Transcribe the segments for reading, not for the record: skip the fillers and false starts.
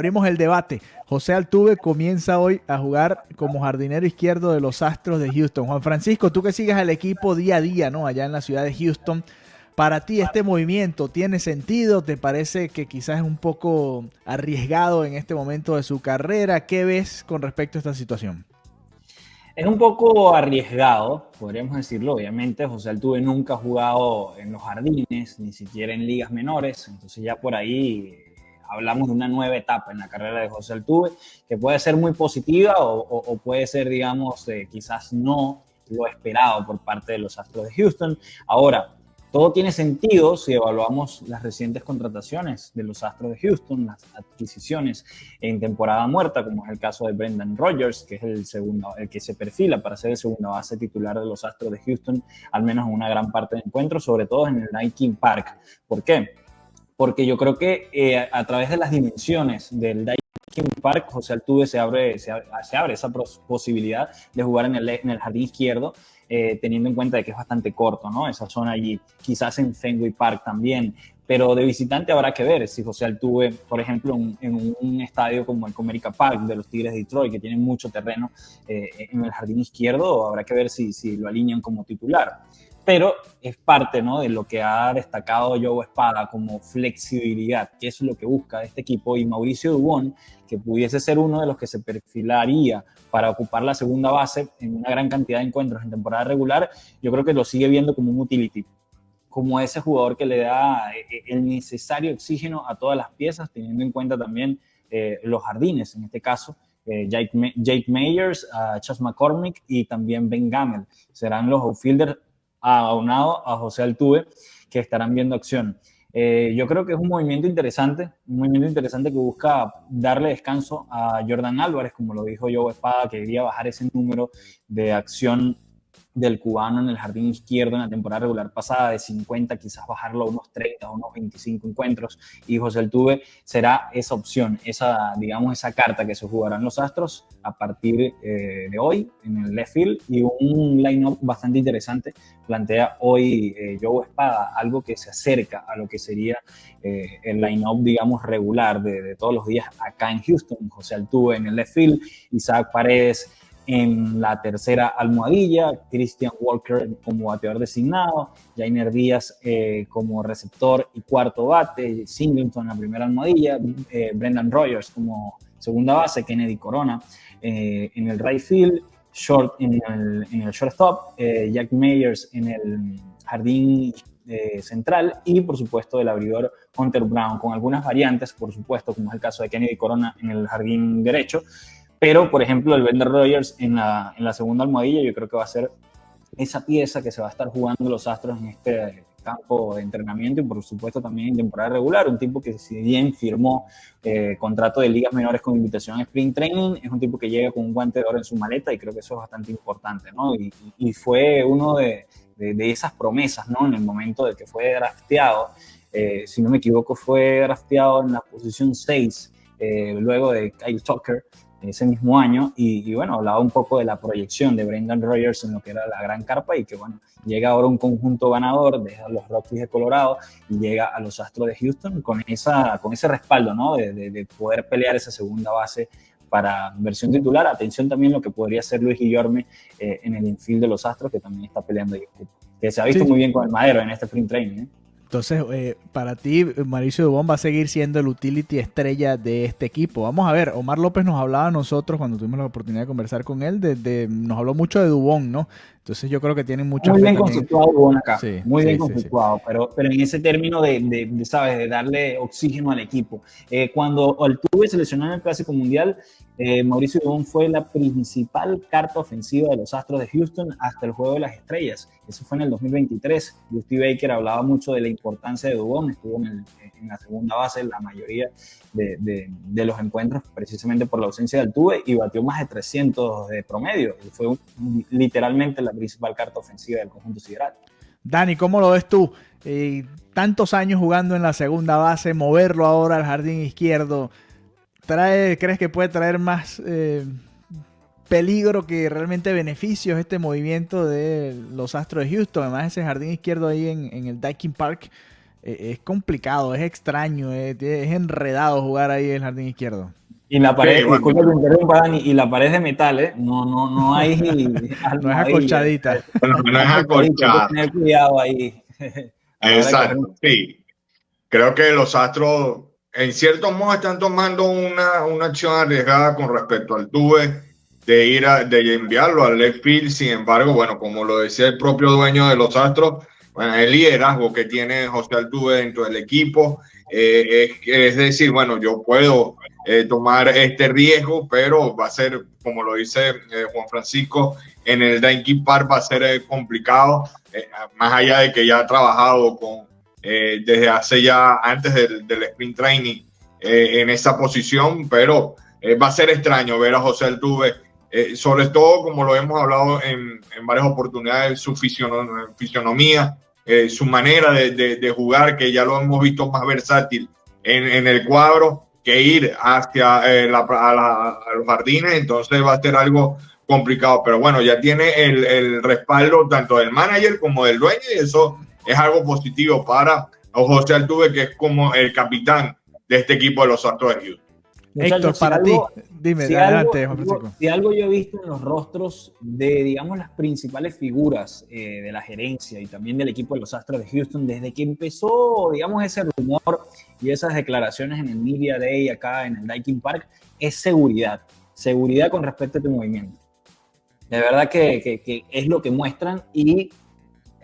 Abrimos el debate. José Altuve comienza hoy a jugar como jardinero izquierdo de los Astros de Houston. Juan Francisco, tú que sigues al equipo día a día, ¿no? Allá en la ciudad de Houston, para ti este movimiento tiene sentido, ¿te parece que quizás es un poco arriesgado en este momento de su carrera? ¿Qué ves con respecto a esta situación? Es un poco arriesgado, podríamos decirlo. Obviamente, José Altuve nunca ha jugado en los jardines, ni siquiera en ligas menores. Entonces ya por ahí hablamos de una nueva etapa en la carrera de José Altuve, que puede ser muy positiva o puede ser, digamos, quizás no lo esperado por parte de los Astros de Houston. Ahora, todo tiene sentido si evaluamos las recientes contrataciones de los Astros de Houston, las adquisiciones en temporada muerta, como es el caso de Brendan Rodgers, que es el que se perfila para ser el segunda base titular de los Astros de Houston, al menos en una gran parte de encuentros, sobre todo en el Daikin Park. ¿Por qué? Porque yo creo que a través de las dimensiones del Daikin Park, José Altuve se abre esa posibilidad de jugar en el jardín izquierdo, teniendo en cuenta de que es bastante corto, ¿no? Esa zona allí, quizás en Fenway Park también, pero de visitante habrá que ver si José Altuve, por ejemplo, en un estadio como el Comerica Park de los Tigres de Detroit, que tiene mucho terreno en el jardín izquierdo, habrá que ver si lo alinean como titular. Pero es parte, ¿no?, de lo que ha destacado Joe Espada como flexibilidad, que es lo que busca este equipo, y Mauricio Dubón, que pudiese ser uno de los que se perfilaría para ocupar la segunda base en una gran cantidad de encuentros en temporada regular. Yo creo que lo sigue viendo como un utility, como ese jugador que le da el necesario oxígeno a todas las piezas, teniendo en cuenta también los jardines, en este caso, Jake Meyers, Chas McCormick y también Ben Gamel. Serán los outfielders aunado a José Altuve, que estarán viendo acción. Yo creo que es un movimiento interesante que busca darle descanso a Jordan Álvarez, como lo dijo Joe Espada, que quería bajar ese número de acción del cubano en el jardín izquierdo en la temporada regular pasada, de 50, quizás bajarlo a unos 30, a unos 25 encuentros, y José Altuve será esa opción, digamos, esa carta que se jugarán los Astros a partir de hoy en el left field, y un line-up bastante interesante plantea hoy Joe Espada, algo que se acerca a lo que sería el line-up, digamos, regular de todos los días acá en Houston. José Altuve en el left field, Isaac Paredes en la tercera almohadilla, Christian Walker como bateador designado, Yainer Díaz como receptor y cuarto bate, Singleton en la primera almohadilla, Brendan Rodgers como segunda base, Kennedy Corona en el right field, Short en el shortstop, Jack Meyers en el jardín central, y por supuesto el abridor Hunter Brown, con algunas variantes, por supuesto, como es el caso de Kennedy Corona en el jardín derecho. Pero, por ejemplo, el Brendan Rodgers en la segunda almohadilla, yo creo que va a ser esa pieza que se va a estar jugando los Astros en este campo de entrenamiento, y por supuesto también en temporada regular. Un tipo que, si bien firmó contrato de ligas menores con invitación a Spring Training, es un tipo que llega con un guante de oro en su maleta, y creo que eso es bastante importante, ¿no? Y fue uno de esas promesas, ¿no?, en el momento de que fue drafteado. Si no me equivoco, fue drafteado en la posición 6, luego de Kyle Tucker, ese mismo año, y bueno, hablaba un poco de la proyección de Brendan Rodgers en lo que era la gran carpa, y que bueno, llega ahora un conjunto ganador, deja a los Rockies de Colorado y llega a los Astros de Houston con ese respaldo, ¿no?, de poder pelear esa segunda base para versión titular. Atención también lo que podría ser Luis Guillorme en el infield de los Astros, que también está peleando ahí, que se ha visto Sí. muy bien con el Madero en este sprint training, ¿eh? Entonces, para ti, Mauricio Dubón va a seguir siendo el utility estrella de este equipo. Vamos a ver, Omar López nos hablaba a nosotros cuando tuvimos la oportunidad de conversar con él, nos habló mucho de Dubón, ¿no? Entonces yo creo que tienen mucha Muy fe bien también. conceptuado Dubón acá, Sí, muy bien sí, sí, sí. conceptuado, pero en ese término ¿sabes?, de darle oxígeno al equipo. Cuando Altuve seleccionó en el Clásico Mundial, Mauricio Dubón fue la principal carta ofensiva de los Astros de Houston hasta el Juego de las Estrellas. Eso fue en el 2023. Dusty Baker hablaba mucho de la importancia de Dubón, estuvo en la segunda base la mayoría de los encuentros, precisamente por la ausencia de Altuve, y batió más de 300 de promedio. Fue literalmente la principal carta ofensiva del conjunto sideral. Dani, ¿cómo lo ves tú? Tantos años jugando en la segunda base, moverlo ahora al jardín izquierdo, ¿crees que puede traer más peligro que realmente beneficios este movimiento de los Astros de Houston? Además, ese jardín izquierdo ahí en el Daikin Park es complicado, es extraño, es enredado jugar ahí en el jardín izquierdo. Y la pared, Sí, bueno, disculpa que interrumpa, Dani, y la pared es de metal, ¿eh? No hay No es almohadilla. acolchadita. no es Hay que acolchado. tener cuidado ahí a la hora de coger Exacto, sí. Creo que los Astros, en cierto modo, están tomando una acción arriesgada con respecto al Tuve de enviarlo al left field. Sin embargo, bueno, como lo decía el propio dueño de los Astros, bueno, el liderazgo que tiene José Altuve dentro del equipo, es decir, bueno, yo puedo tomar este riesgo, pero va a ser, como lo dice Juan Francisco, en el Daintree Park va a ser complicado, más allá de que ya ha trabajado desde hace ya, antes del sprint training, en esa posición, pero va a ser extraño ver a José Altuve, sobre todo como lo hemos hablado en varias oportunidades, su fisionomía, su manera de jugar, que ya lo hemos visto más versátil en el cuadro que ir hacia a los jardines. Entonces va a ser algo complicado, pero bueno, ya tiene el respaldo tanto del manager como del dueño, y eso es algo positivo para José Altuve, que es como el capitán de este equipo de los Astros de Houston. Héctor, para ti, dime, adelante, Juan Francisco. Si algo yo he visto en los rostros de, digamos, las principales figuras de la gerencia y también del equipo de los Astros de Houston, desde que empezó, digamos, ese rumor y esas declaraciones en el Media Day acá en el Daintree Park, es seguridad. Seguridad con respecto a tu movimiento. De verdad que es lo que muestran, y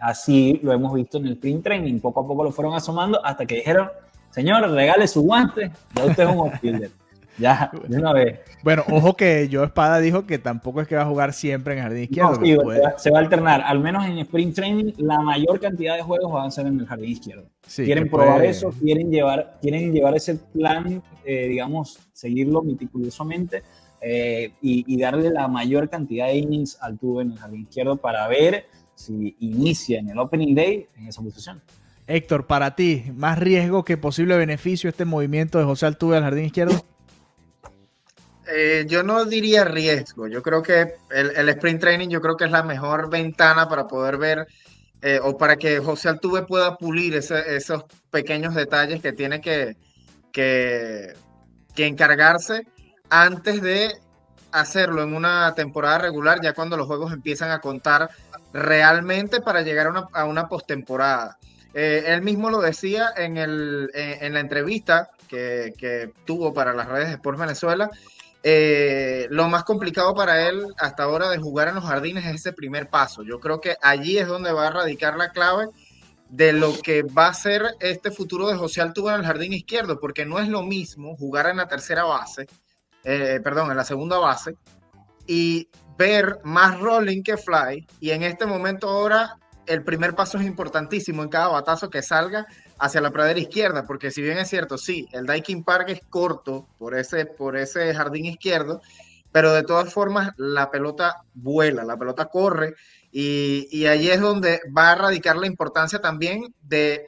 así lo hemos visto en el sprint training. Poco a poco lo fueron asomando hasta que dijeron: señor, regale su guante, ya usted es un outfielder. Ya, de una vez. Bueno, ojo que Joe Espada dijo que tampoco es que va a jugar siempre en el jardín izquierdo. No, sí, se va a alternar. Al menos en sprint training, la mayor cantidad de juegos van a ser en el jardín izquierdo. Sí, quieren probar eso, quieren llevar ese plan, digamos, seguirlo meticulosamente, y darle la mayor cantidad de innings al Tuve en el jardín izquierdo para ver si inicia en el opening day en esa posición. Héctor, para ti, ¿más riesgo que posible beneficio este movimiento de José Altuve al jardín izquierdo? Yo no diría riesgo. Yo creo que el sprint training, yo creo que es la mejor ventana para poder ver, o para que José Altuve pueda pulir esos pequeños detalles que tiene que encargarse antes de hacerlo en una temporada regular, ya cuando los juegos empiezan a contar realmente para llegar a una postemporada. Él mismo lo decía en la entrevista que tuvo para las redes de Sport Venezuela. Lo más complicado para él hasta ahora de jugar en los jardines es ese primer paso. Yo creo que allí es donde va a radicar la clave de lo que va a ser este futuro de José Altuve en el jardín izquierdo, porque no es lo mismo jugar en la tercera base, en la segunda base, y ver más rolling que fly, y en este momento ahora el primer paso es importantísimo en cada batazo que salga hacia la pradera izquierda, porque si bien es cierto, sí, el Daintree Park es corto por ese jardín izquierdo, pero de todas formas la pelota vuela, la pelota corre, y ahí es donde va a radicar la importancia también de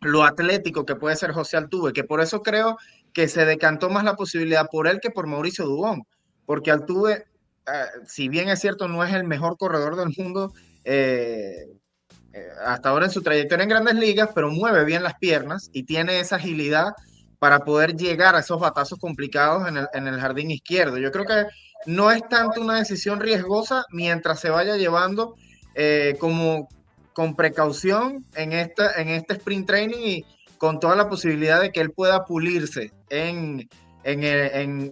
lo atlético que puede ser José Altuve, que por eso creo que se decantó más la posibilidad por él que por Mauricio Dubón, porque Altuve, si bien es cierto, no es el mejor corredor del mundo, hasta ahora en su trayectoria en Grandes Ligas, pero mueve bien las piernas y tiene esa agilidad para poder llegar a esos batazos complicados en el jardín izquierdo. Yo creo que no es tanto una decisión riesgosa mientras se vaya llevando como con precaución en este sprint training, y con toda la posibilidad de que él pueda pulirse en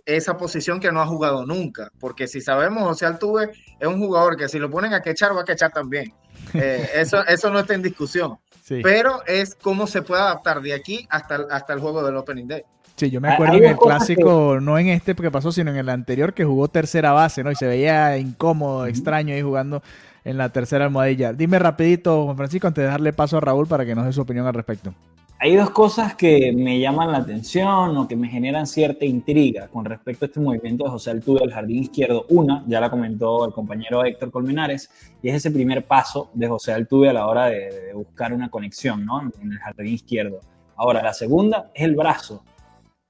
esa posición que no ha jugado nunca, porque si sabemos, José Altuve es un jugador que si lo ponen a quechar, va a quechar también. Eso no está en discusión. Sí. Pero es cómo se puede adaptar de aquí hasta el juego del Opening Day. Sí, yo me acuerdo en el clásico, no en este que pasó, sino en el anterior, que jugó tercera base, ¿no? Y se veía incómodo, extraño ahí jugando en la tercera almohadilla. Dime rapidito, Juan Francisco, antes de darle paso a Raúl para que nos dé su opinión al respecto. Hay dos cosas que me llaman la atención o que me generan cierta intriga con respecto a este movimiento de José Altuve al jardín izquierdo. Una, ya la comentó el compañero Héctor Colmenares, y es ese primer paso de José Altuve a la hora de buscar una conexión, ¿no?, en el jardín izquierdo. Ahora, la segunda es el brazo.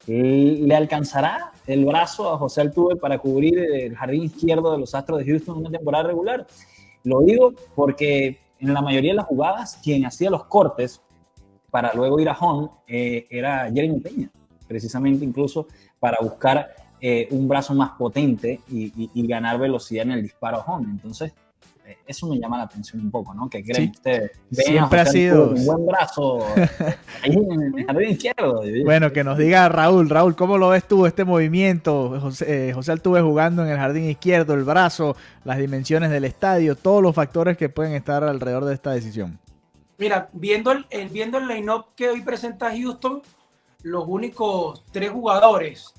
¿Le alcanzará el brazo a José Altuve para cubrir el jardín izquierdo de los Astros de Houston en una temporada regular? Lo digo porque en la mayoría de las jugadas, quien hacía los cortes para luego ir a home era Jeremy Peña, precisamente incluso para buscar un brazo más potente y ganar velocidad en el disparo a home. Entonces, eso me llama la atención un poco, ¿no? ¿Qué creen ustedes? Siempre ha sido un buen brazo ahí en el jardín izquierdo. Bueno, que nos diga Raúl, ¿cómo lo ves tú este movimiento? José Altuve jugando en el jardín izquierdo, el brazo, las dimensiones del estadio, todos los factores que pueden estar alrededor de esta decisión. Mira, viendo el line-up que hoy presenta Houston, los únicos 3 jugadores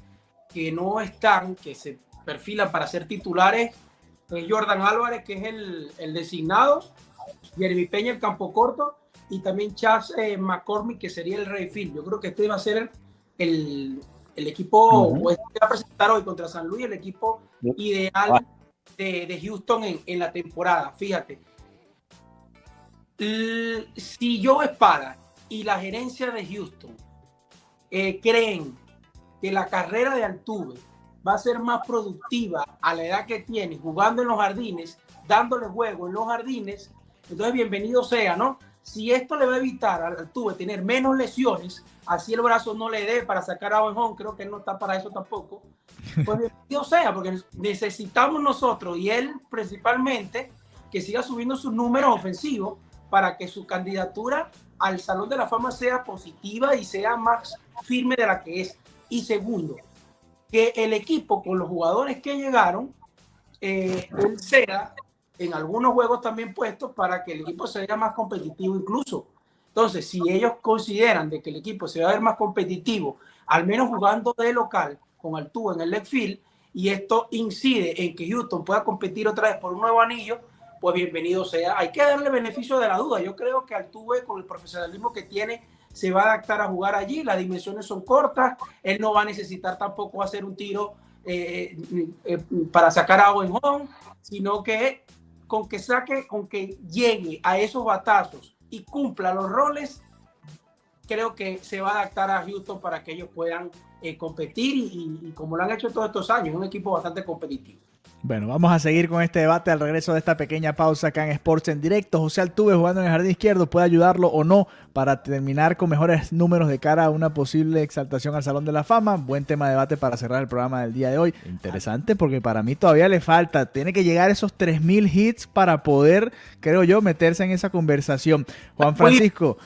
que no están, que se perfilan para ser titulares, Jordan Álvarez, que es el designado, Jeremy Peña, el campo corto, y también Chas McCormick, que sería el right field. Yo creo que este va a ser el equipo, o este va a presentar hoy contra San Luis, el equipo ideal de Houston en la temporada. Fíjate, si Joe Espada y la gerencia de Houston creen que la carrera de Altuve va a ser más productiva a la edad que tiene, jugando en los jardines, dándole juego en los jardines, entonces bienvenido sea, ¿no? Si esto le va a evitar a Altuve tener menos lesiones, así el brazo no le dé para sacar a home, creo que él no está para eso tampoco, pues bienvenido sea, porque necesitamos nosotros, y él principalmente, que siga subiendo sus números ofensivos para que su candidatura al Salón de la Fama sea positiva y sea más firme de la que es. Y segundo, que el equipo con los jugadores que llegaron, él sea en algunos juegos también puestos para que el equipo se vea más competitivo incluso. Entonces, si ellos consideran de que el equipo se va a ver más competitivo, al menos jugando de local con Altuve en el left field, y esto incide en que Houston pueda competir otra vez por un nuevo anillo, pues bienvenido sea. Hay que darle beneficio de la duda. Yo creo que Altuve, con el profesionalismo que tiene, se va a adaptar a jugar allí. Las dimensiones son cortas. Él no va a necesitar tampoco hacer un tiro para sacar a en home, sino que con que llegue a esos batazos y cumpla los roles, creo que se va a adaptar a Houston para que ellos puedan competir y como lo han hecho todos estos años, es un equipo bastante competitivo. Bueno, vamos a seguir con este debate al regreso de esta pequeña pausa acá en Sports en Directo. José Altuve jugando en el jardín izquierdo, ¿puede ayudarlo o no para terminar con mejores números de cara a una posible exaltación al Salón de la Fama? Buen tema de debate para cerrar el programa del día de hoy. Interesante porque para mí todavía le falta, tiene que llegar a esos 3,000 hits para poder, creo yo, meterse en esa conversación. Juan Francisco,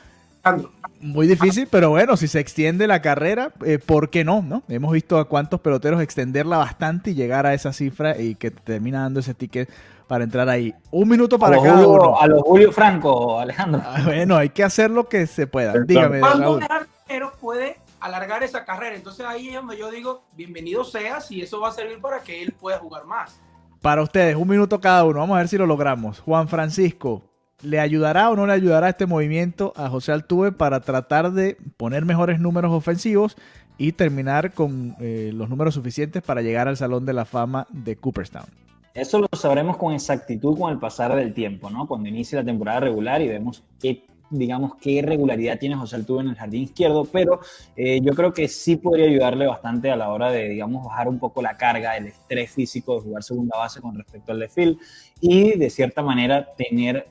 muy difícil, pero bueno, si se extiende la carrera, ¿por qué no? ¿No? Hemos visto a cuántos peloteros extenderla bastante y llegar a esa cifra y que termina dando ese ticket para entrar ahí. Un minuto para cada uno. A los Julio Franco, Alejandro. Bueno, hay que hacer lo que se pueda. Dígame, ¿Cuándo Raúl? Pero puede alargar esa carrera? Entonces ahí es donde yo digo, bienvenido sea, si eso va a servir para que él pueda jugar más. Para ustedes, un minuto cada uno. Vamos a ver si lo logramos. Juan Francisco, ¿le ayudará o no le ayudará este movimiento a José Altuve para tratar de poner mejores números ofensivos y terminar con los números suficientes para llegar al Salón de la Fama de Cooperstown? Eso lo sabremos con exactitud con el pasar del tiempo, ¿no? Cuando inicie la temporada regular y vemos qué regularidad tiene José Altuve en el jardín izquierdo, pero yo creo que sí podría ayudarle bastante a la hora de, digamos, bajar un poco la carga, el estrés físico de jugar segunda base con respecto al left field y de cierta manera tener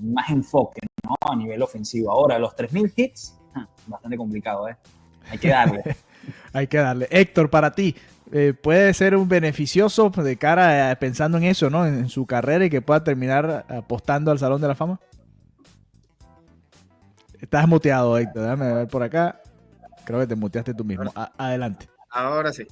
más enfoque, ¿no? A nivel ofensivo. Ahora, los 3,000 hits, bastante complicado, ¿eh? Hay que darle. Hay que darle. Héctor, para ti, ¿puede ser un beneficioso de cara pensando en eso, ¿no? En su carrera y que pueda terminar apostando al Salón de la Fama? Estás muteado, Héctor. Déjame ver por acá. Creo que te muteaste tú mismo. Adelante. Ahora sí.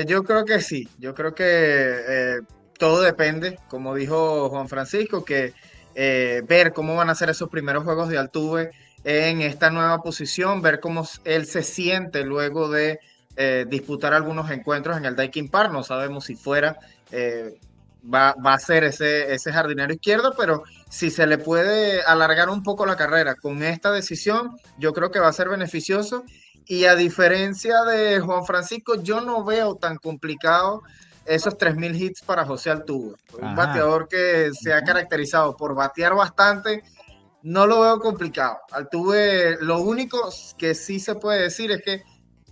Yo creo que sí. Yo creo que todo depende, como dijo Juan Francisco, que ver cómo van a ser esos primeros juegos de Altuve en esta nueva posición, ver cómo él se siente luego de disputar algunos encuentros en el Daikin Park. No sabemos si fuera va a ser ese jardinero izquierdo, pero si se le puede alargar un poco la carrera con esta decisión, yo creo que va a ser beneficioso. Y a diferencia de Juan Francisco, yo no veo tan complicado esos 3,000 hits para José Altuve. Un bateador que se ha caracterizado por batear bastante, no lo veo complicado. Altuve, lo único que sí se puede decir es que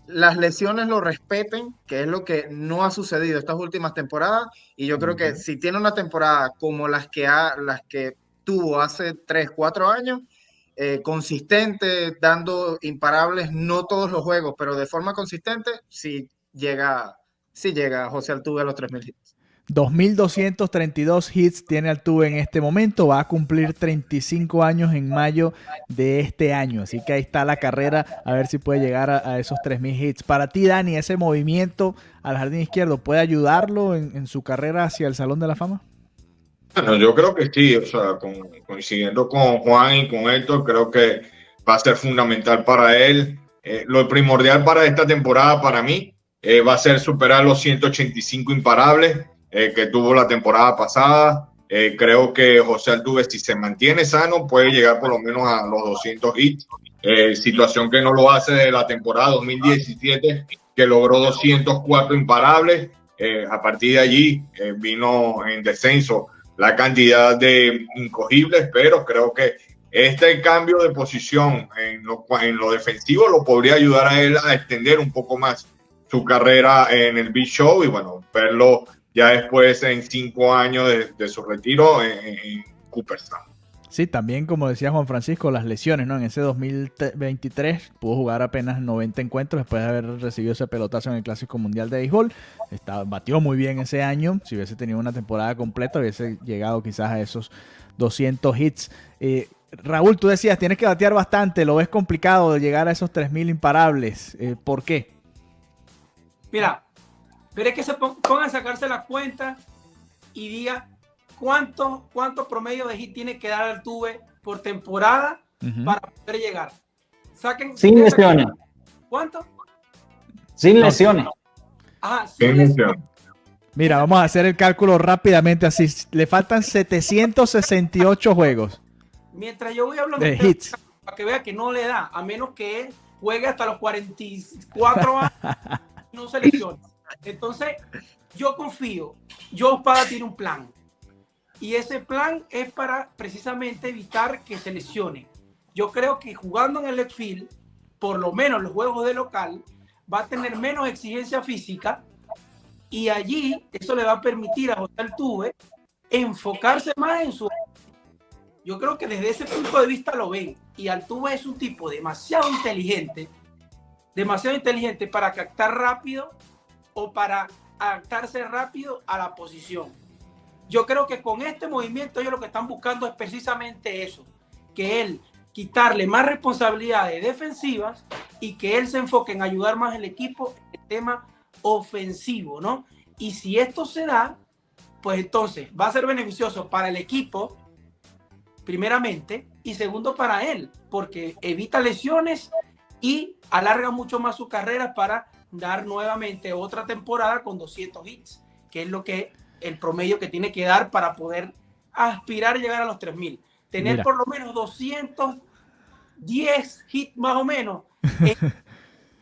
las lesiones lo respeten, que es lo que no ha sucedido estas últimas temporadas, y yo creo que si tiene una temporada como las que tuvo hace 3, 4 años, consistente, dando imparables, no todos los juegos, pero de forma consistente, sí llega José Altuve a los 3.000 hits. 2.232 hits tiene Altuve en este momento, va a cumplir 35 años en mayo de este año, así que ahí está la carrera, a ver si puede llegar a esos 3.000 hits. Para ti, Dani, ¿ese movimiento al jardín izquierdo puede ayudarlo en su carrera hacia el Salón de la Fama? Bueno, yo creo que sí, o sea, coincidiendo con Juan y con Héctor, creo que va a ser fundamental para él. Lo primordial para esta temporada, para mí, va a ser superar los 185 imparables que tuvo la temporada pasada. Creo que José Altuve, si se mantiene sano, puede llegar por lo menos a los 200 hits, situación que no lo hace de la temporada 2017, que logró 204 imparables. A partir de allí vino en descenso la cantidad de incogibles, pero creo que este cambio de posición en lo defensivo lo podría ayudar a él a extender un poco más su carrera en el Big Show y bueno, verlo ya después en 5 años de su retiro en Cooperstown. Sí, también como decía Juan Francisco, las lesiones, ¿no? En ese 2023 pudo jugar apenas 90 encuentros después de haber recibido ese pelotazo en el Clásico Mundial de Béisbol. Batió muy bien ese año. Si hubiese tenido una temporada completa, hubiese llegado quizás a esos 200 hits. Raúl, tú decías, tienes que batear bastante. ¿Lo ves complicado de llegar a esos 3.000 imparables? ¿Por qué? Mira, pero es que se pongan a sacarse la cuenta y diga cuánto promedio de hit tiene que dar Altuve por temporada para poder llegar. Sin lesiones. ¿Cuánto? Sin lesiones. Ajá, sin lesiones. Mira, vamos a hacer el cálculo rápidamente así. Le faltan 768 juegos. Mientras yo voy hablando de hits, para que vea que no le da, a menos que él juegue hasta los 44 años y no se lesione. Entonces, yo confío. Joe Espada tiene un plan. Y ese plan es para precisamente evitar que se lesione. Yo creo que jugando en el left field, por lo menos los juegos de local, va a tener menos exigencia física y allí eso le va a permitir a José Altuve enfocarse más en su... Yo creo que desde ese punto de vista lo ven. Y Altuve es un tipo demasiado inteligente para captar rápido o para adaptarse rápido a la posición. Yo creo que con este movimiento ellos lo que están buscando es precisamente eso, que él quitarle más responsabilidades defensivas y que él se enfoque en ayudar más al equipo en el tema ofensivo, ¿no? Y si esto se da, pues entonces va a ser beneficioso para el equipo, primeramente, y segundo para él, porque evita lesiones y alarga mucho más su carrera para dar nuevamente otra temporada con 200 hits, que es lo que el promedio que tiene que dar para poder aspirar a llegar a los 3.000. Tener por lo menos 210 hits más o menos en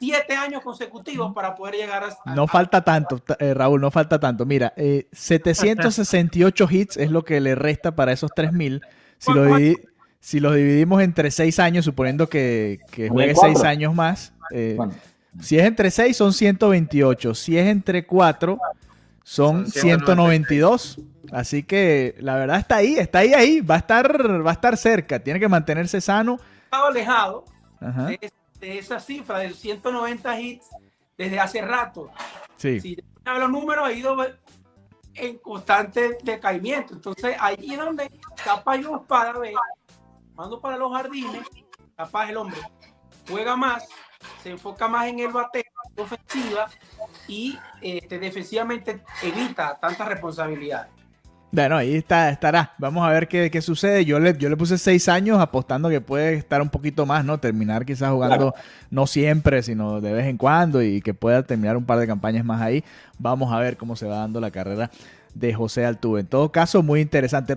7 años consecutivos para poder llegar a... No falta tanto, Raúl, no falta tanto. Mira, 768 hits es lo que le resta para esos 3.000. Si lo dividimos entre 6 años, suponiendo que juegue 6 años más, si es entre 6 son 128, si es entre 4 son 192. Así que la verdad está ahí, va a estar cerca, tiene que mantenerse sano. Estaba alejado de esa cifra de 190 hits desde hace rato. Sí. Si los números ha ido en constante decaimiento. Entonces allí es donde capaz yo Espada ve, cuando para los jardines, capaz el hombre juega más, se enfoca más en el bateo, ofensiva y defensivamente evita tantas responsabilidades. Bueno, ahí estará. Vamos a ver qué sucede. Yo le puse 6 años apostando que puede estar un poquito más, ¿no? Terminar quizás jugando no siempre, sino de vez en cuando y que pueda terminar un par de campañas más ahí. Vamos a ver cómo se va dando la carrera de José Altuve. En todo caso, muy interesante.